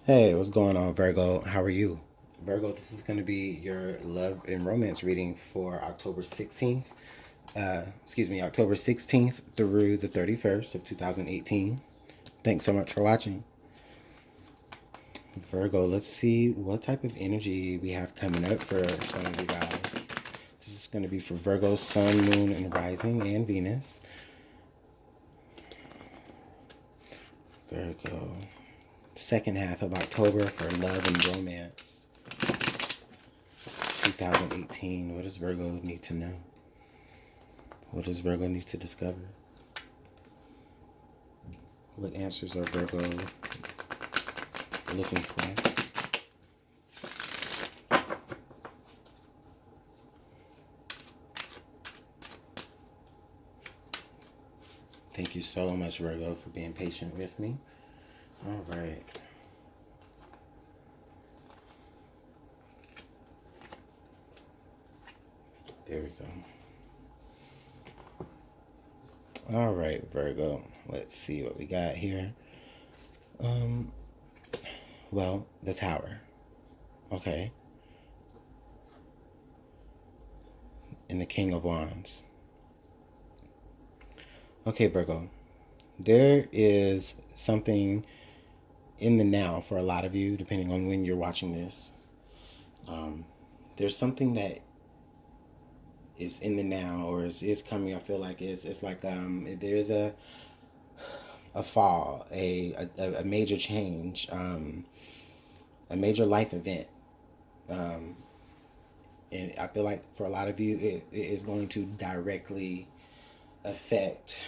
Hey, what's going on, Virgo? How are you? Virgo, this is going to be your love and romance reading for October 16th. October 16th through the 31st of 2018. Thanks so much for watching. Virgo, let's see what type of energy we have coming up for some of you guys. This is going to be for Virgo, Sun, Moon, and Rising, and Venus. Virgo, second half of October for love and romance. 2018. What does Virgo need to know? What does Virgo need to discover? What answers are Virgo looking for? Thank you so much, Virgo, for being patient with me. All right. There we go. All right, Virgo. Let's see what we got here. Well, the Tower. Okay. And the King of Wands. Okay, Virgo. There is something in the now for a lot of you, depending on when you're watching this. There's something that is in the now or is coming. I feel like it's like there's a fall, a major change, a major life event. And I feel like for a lot of you, it is going to directly affect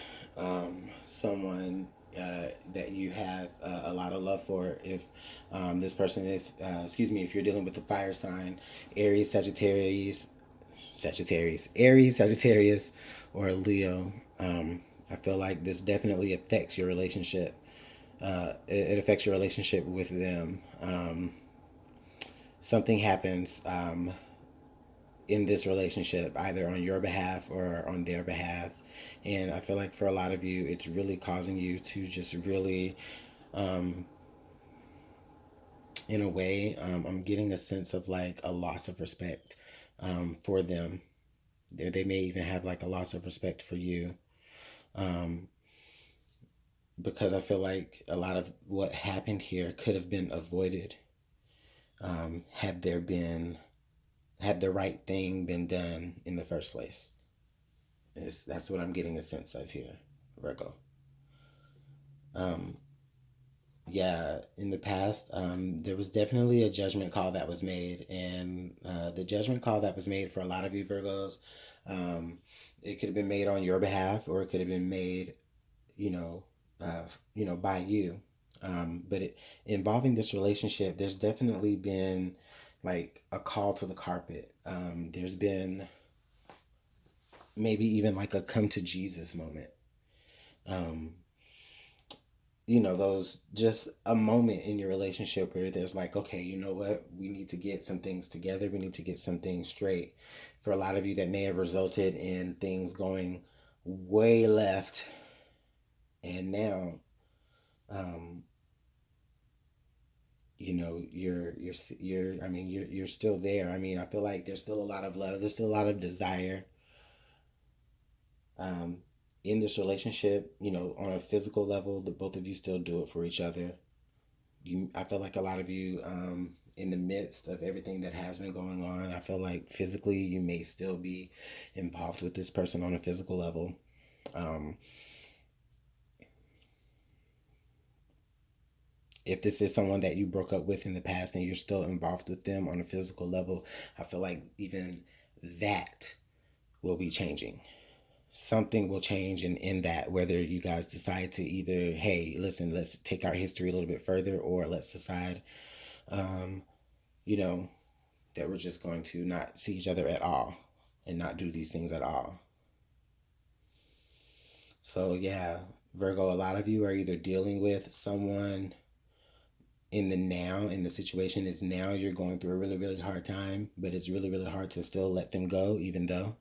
someone that you have a lot of love for. If this person, if you're dealing with the fire sign, Aries, Aries, Sagittarius, or Leo, I feel like this definitely affects your relationship. It affects your relationship with them. Something happens in this relationship, either on your behalf or on their behalf. And I feel like for a lot of you, it's really causing you to just really, in a way, I'm getting a sense of like a loss of respect for them. They may even have like a loss of respect for you. Because I feel like a lot of what happened here could have been avoided had there been had the right thing been done in the first place. That's what I'm getting a sense of here, Virgo. Yeah, in the past, there was definitely a judgment call that was made, and the judgment call that was made for a lot of you Virgos, um, it could have been made on your behalf, or it could have been made, you know, by you. But involving this relationship, there's definitely been like a call to the carpet. There's been maybe even like a come to Jesus moment. Um, those just a moment in your relationship where there's like, okay, you know what? We need to get some things together. We need to get some things straight. For a lot of you, that may have resulted in things going way left. And now, um, you're still there. I mean, I feel like there's still a lot of love. There's still a lot of desire um, in this relationship. On a physical level, the both of you still do it for each other. I feel like a lot of you, in the midst of everything that has been going on, I feel like physically you may still be involved with this person on a physical level. Um, if this is someone that you broke up with in the past and you're still involved with them on a physical level, I feel like even that will be changing. Something will change in that, whether you guys decide to either, hey, listen, let's take our history a little bit further, or let's decide, um, you know, that we're just going to not see each other at all and not do these things at all. So, yeah, Virgo, a lot of you are either dealing with someone in the now, and the situation is now you're going through a really, really hard time, but it's really, really hard to still let them go, even though.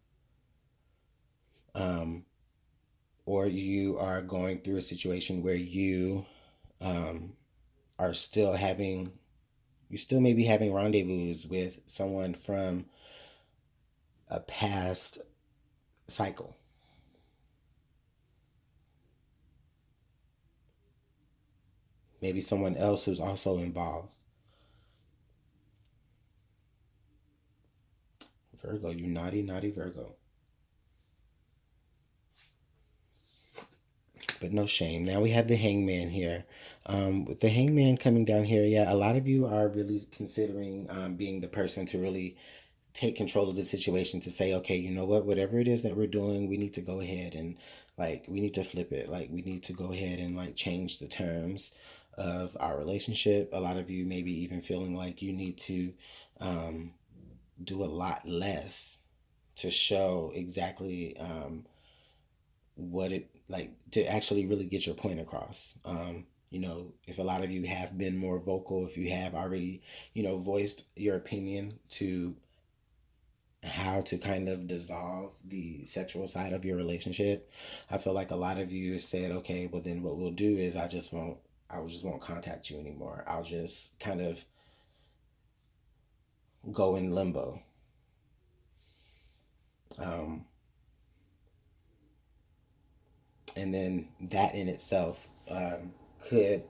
Um, or you are going through a situation where you, um, are still having, you still may be having rendezvous with someone from a past cycle. Maybe someone else who's also involved. Virgo, you naughty, naughty Virgo. But no shame. Now we have the hangman here. With the hangman coming down here, yeah, a lot of you are really considering being the person to really take control of the situation, to say, okay, you know what, whatever it is that we're doing, we need to go ahead and like, we need to flip it. Like, we need to go ahead and like change the terms of our relationship. A lot of you maybe even feeling like you need to do a lot less to show exactly what it like, to actually really get your point across. You know, if a lot of you have been more vocal, if you have already, you know, voiced your opinion to how to kind of dissolve the sexual side of your relationship, I feel like a lot of you said, okay, well then what we'll do is I just won't contact you anymore. I'll just kind of go in limbo. Um, and then could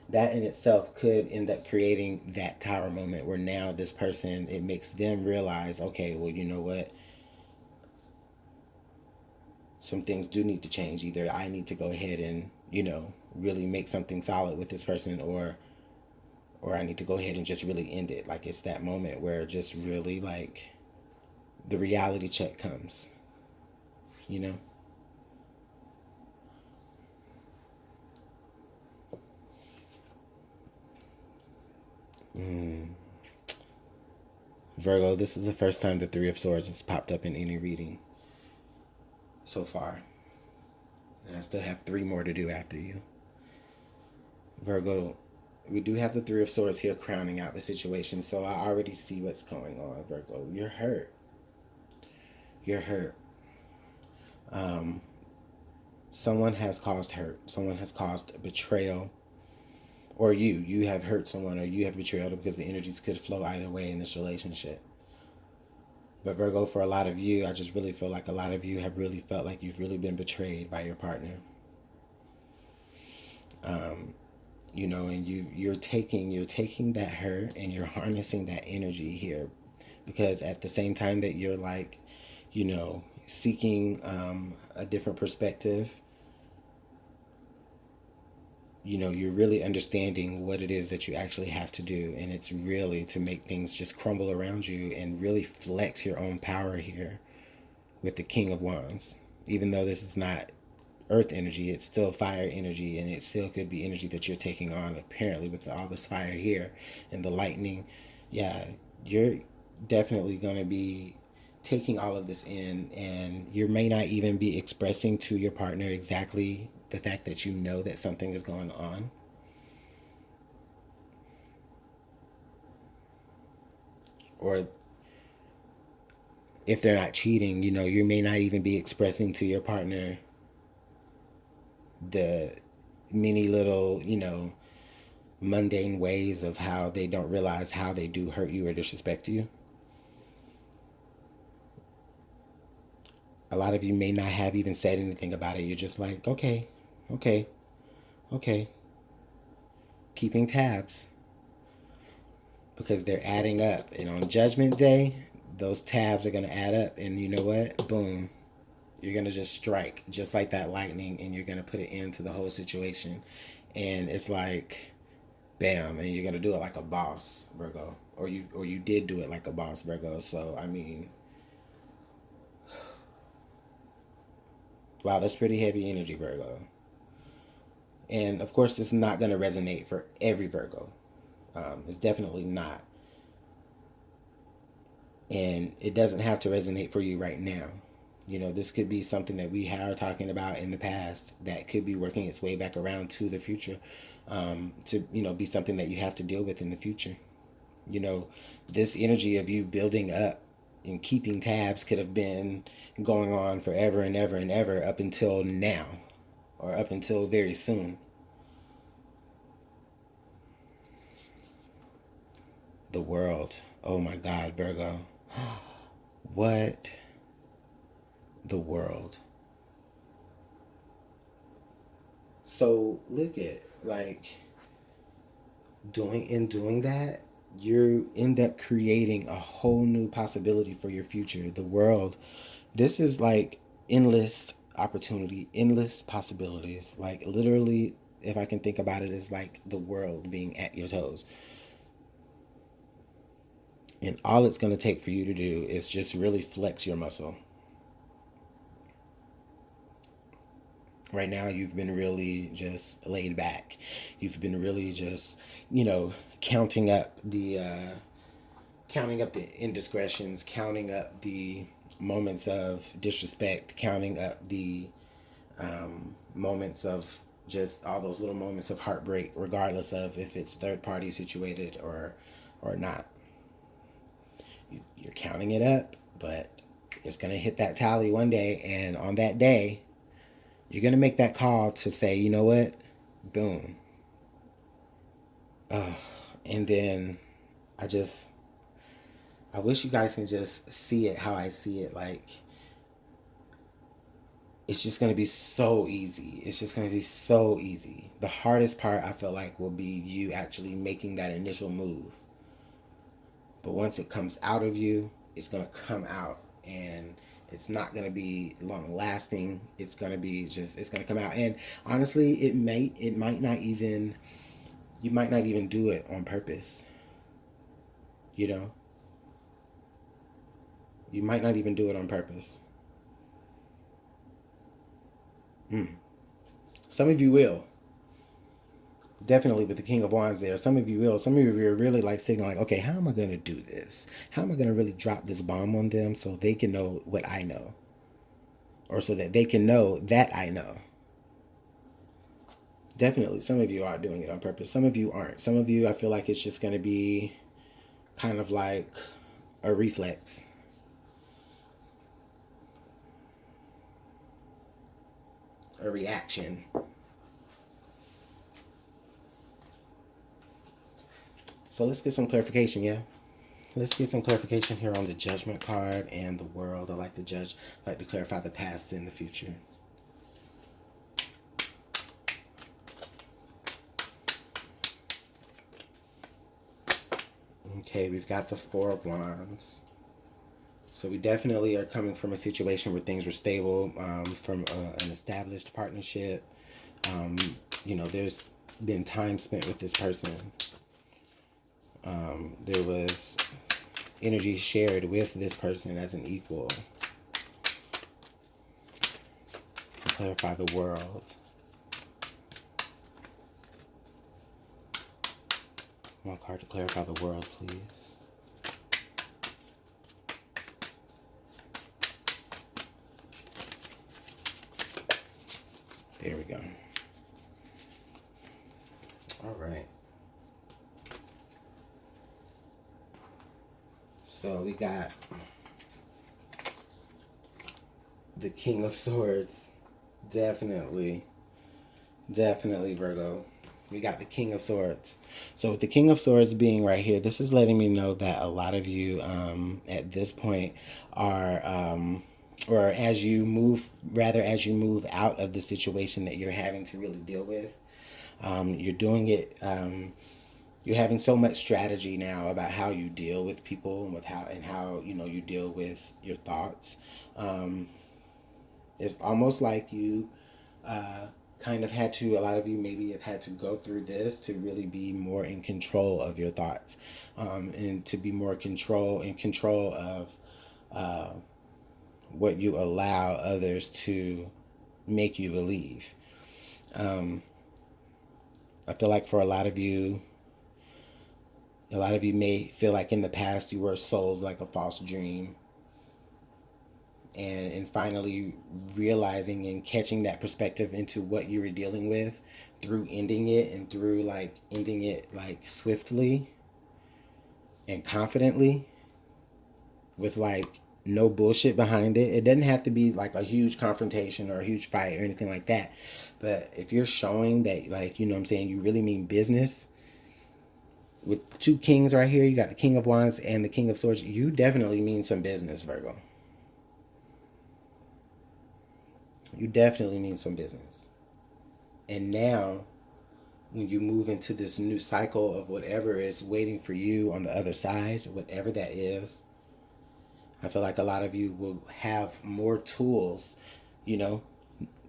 that in itself could end up creating that tower moment where now this person, it makes them realize, okay, well, you know what, some things do need to change. Either I need to go ahead and, you know, really make something solid with this person, or I need to go ahead and just really end it. Like, it's that moment where just really like the reality check comes, you know. Virgo, this is the first time the Three of Swords has popped up in any reading so far. And I still have three more to do after you. Virgo, we do have the Three of Swords here crowning out the situation, so I already see what's going on, Virgo. You're hurt. You're hurt. Um, Someone has caused hurt. Someone has caused betrayal. Or you have hurt someone, or you have betrayed, because the energies could flow either way in this relationship. But Virgo, for a lot of you, I just really feel like a lot of you have really felt like you've really been betrayed by your partner. You know, and you're taking that hurt and you're harnessing that energy here, because at the same time that you're like, you know, seeking a different perspective, you know, you're really understanding what it is that you actually have to do, and it's really to make things just crumble around you and really flex your own power here with the King of Wands. Even though this is not earth energy, it's still fire energy, and it still could be energy that you're taking on, apparently, with all this fire here and the lightning. Yeah, you're definitely going to be taking all of this in, and you may not even be expressing to your partner exactly the fact that you know that something is going on. Or if they're not cheating, you know, you may not even be expressing to your partner the many little, you know, mundane ways of how they don't realize how they do hurt you or disrespect you. A lot of you may not have even said anything about it. You're just like, okay, okay, okay, keeping tabs, because they're adding up. And on Judgment Day, those tabs are going to add up. And you know what? Boom. You're going to just strike just like that lightning, and you're going to put it into the whole situation. And it's like, bam, and you're going to do it like a boss, Virgo. Or you did do it like a boss, Virgo. So, I mean, wow, that's pretty heavy energy, Virgo. And of course, this is not going to resonate for every Virgo. It's definitely not. And it doesn't have to resonate for you right now. You know, this could be something that we are talking about in the past that could be working its way back around to the future, to, you know, be something that you have to deal with in the future. You know, this energy of you building up and keeping tabs could have been going on forever and ever and ever up until now, or up until very soon. the world. Oh my God, Virgo. What? The world. So look at, like, doing that, you end up creating a whole new possibility for your future. The world. This is like endless opportunity, endless possibilities. Like, literally, if I can think about it, it's like the world being at your toes. And all it's going to take for you to do is just really flex your muscle. Right now, you've been really just laid back. You've been really just, counting up the indiscretions, counting up the moments of disrespect, counting up the moments of just all those little moments of heartbreak, regardless of if it's third party situated or not. You're counting it up, but it's gonna hit that tally one day, and on that day, you're gonna make that call to say, you know what, boom. And then I just I wish you guys can just see it how I see it. Like, it's just going to be so easy. It's just going to be so easy. The hardest part, I feel like, will be you actually making that initial move. But once it comes out of you, it's going to come out. And it's not going to be long lasting. It's going to be just, it's going to come out. And honestly, it might not even, you might not even do it on purpose. You know? You might not even do it on purpose. Some of you will. Definitely with the King of Wands there. Some of you will. Some of you are really like sitting like, okay, how am I going to do this? How am I going to really drop this bomb on them so they can know what I know? Or so that they can know that I know. Definitely, some of you are doing it on purpose. Some of you aren't. Some of you, I feel like it's just going to be kind of like a reflex. A reaction. So let's get some clarification, yeah? Let's get some clarification here on the Judgment card and the world. I like to clarify the past and the future. Okay, we've got the Four of Wands. So we definitely are coming from a situation where things were stable, from an established partnership. There's been time spent with this person. There was energy shared with this person as an equal. To clarify the world. One card to clarify the world, please. There we go. All right. So we got the King of Swords. Definitely Virgo. We got the King of Swords. So with the King of Swords being right here, this is letting me know that a lot of you at this point are, or as you move out of the situation that you're having to really deal with, you're doing it, you're having so much strategy now about how you deal with people and with how you deal with your thoughts. It's almost like you kind of a lot of you maybe have had to go through this to really be more in control of your thoughts, and to be more in control of what you allow others to make you believe. I feel like for a lot of you may feel like in the past you were sold like a false dream. And finally realizing and catching that perspective into what you were dealing with through ending it, and through like ending it like swiftly and confidently with like no bullshit behind it. It doesn't have to be like a huge confrontation or a huge fight or anything like that. But if you're showing that, like, you know what I'm saying, you really mean business, with two kings right here, you got the King of Wands and the King of Swords. You definitely mean some business, Virgo. You definitely mean some business. And now, when you move into this new cycle of whatever is waiting for you on the other side, whatever that is, I feel like a lot of you will have more tools. You know,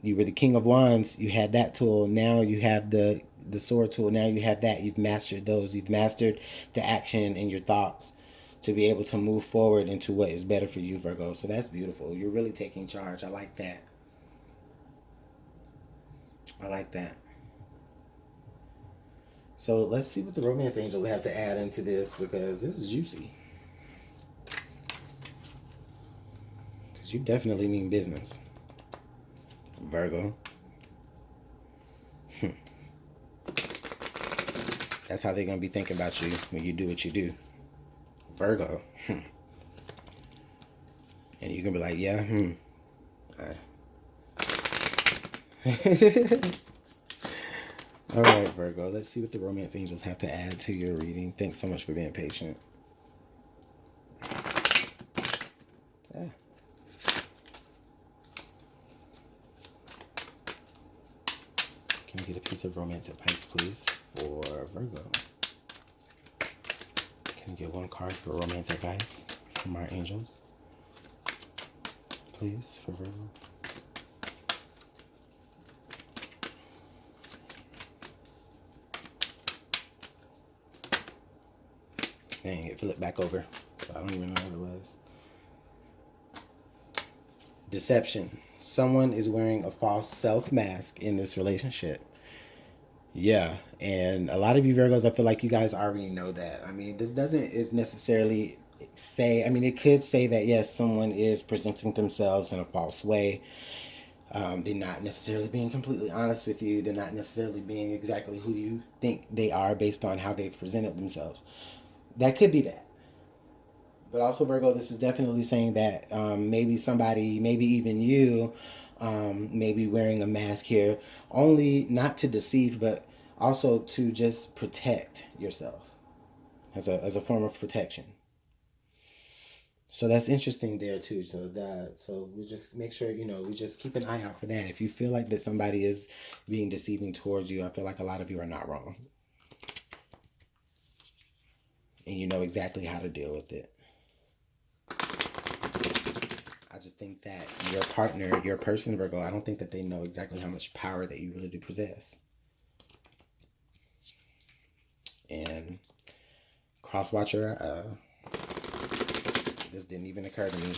you were the King of Wands, you had that tool. Now you have the sword tool. Now you have that. You've mastered those. You've mastered the action and your thoughts to be able to move forward into what is better for you, Virgo. So that's beautiful. You're really taking charge. I like that. I like that. So let's see what the romance angels have to add into this, because this is juicy. Because you definitely mean business, Virgo. That's how they're going to be thinking about you when you do what you do, Virgo. And you can be like, yeah, All right, Virgo. Let's see what the romance angels have to add to your reading. Thanks so much for being patient. Yeah. Can you get a piece of romance advice, please, for Virgo? Can you get one card for romance advice from our angels, please, for Virgo? Dang, it flipped back over, so I don't even know what it was. Deception. Someone is wearing a false self mask in this relationship. Yeah, and a lot of you Virgos, I feel like you guys already know that. I mean, this doesn't is necessarily say, I mean, it could say that, yes, someone is presenting themselves in a false way. They're not necessarily being completely honest with you. They're not necessarily being exactly who you think they are based on how they've presented themselves. That could be that. But also, Virgo, this is definitely saying that maybe somebody, maybe even you, may be wearing a mask here, only not to deceive, but also to just protect yourself as a form of protection. So that's interesting there too. So we just make sure, we just keep an eye out for that. If you feel like that somebody is being deceiving towards you, I feel like a lot of you are not wrong, and you know exactly how to deal with it. I just think that your partner, your person, Virgo, I don't think that they know exactly how much power that you really do possess. And Crosswatcher, this didn't even occur to me.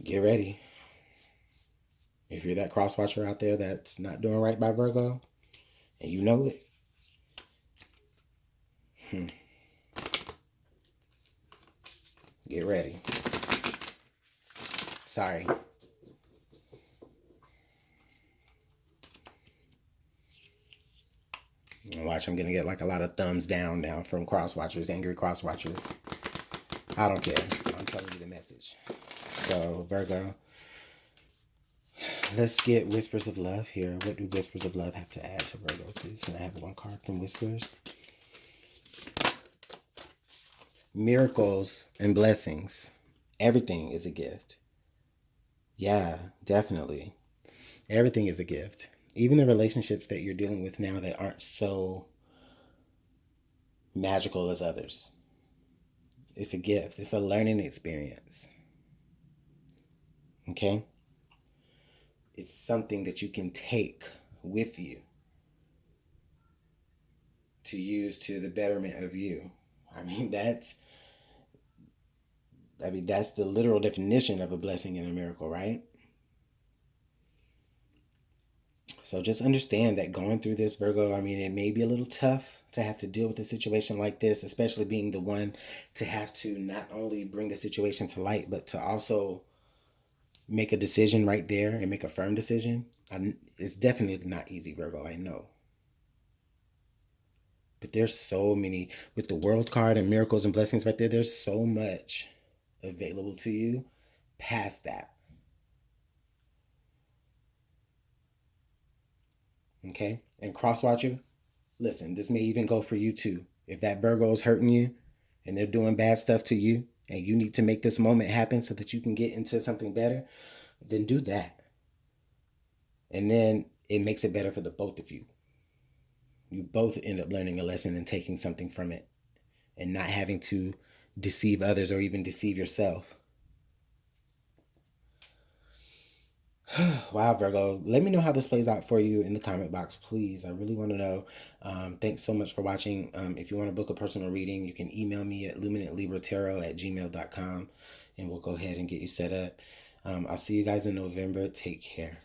Get ready. If you're that Crosswatcher out there that's not doing right by Virgo, and you know it, get ready. Sorry. Watch, I'm going to get like a lot of thumbs down now from Crosswatchers, angry Crosswatchers. I don't care. I'm telling you the message. So, Virgo, let's get Whispers of Love here. What do Whispers of Love have to add to Virgo, please? Can I have one card from Whispers? Miracles and blessings. Everything is a gift. Yeah, definitely. Everything is a gift. Even the relationships that you're dealing with now that aren't so magical as others. It's a gift. It's a learning experience. Okay? It's something that you can take with you to use to the betterment of you. I mean, that's the literal definition of a blessing and a miracle, right? So just understand that going through this, Virgo, I mean, it may be a little tough to have to deal with a situation like this, especially being the one to have to not only bring the situation to light, but to also make a decision right there and make a firm decision. It's definitely not easy, Virgo, I know. But there's so many, with the World card and miracles and blessings right there, there's so much available to you past that. Okay? And Crosswatcher, listen, this may even go for you too. If that Virgo is hurting you and they're doing bad stuff to you and you need to make this moment happen so that you can get into something better, then do that. And then it makes it better for the both of you. You both end up learning a lesson and taking something from it and not having to deceive others or even deceive yourself. Wow, Virgo. Let me know how this plays out for you in the comment box, please. I really want to know. Thanks so much for watching. If you want to book a personal reading, you can email me at LuminantLibraTarot@gmail.com and we'll go ahead and get you set up. I'll see you guys in November. Take care.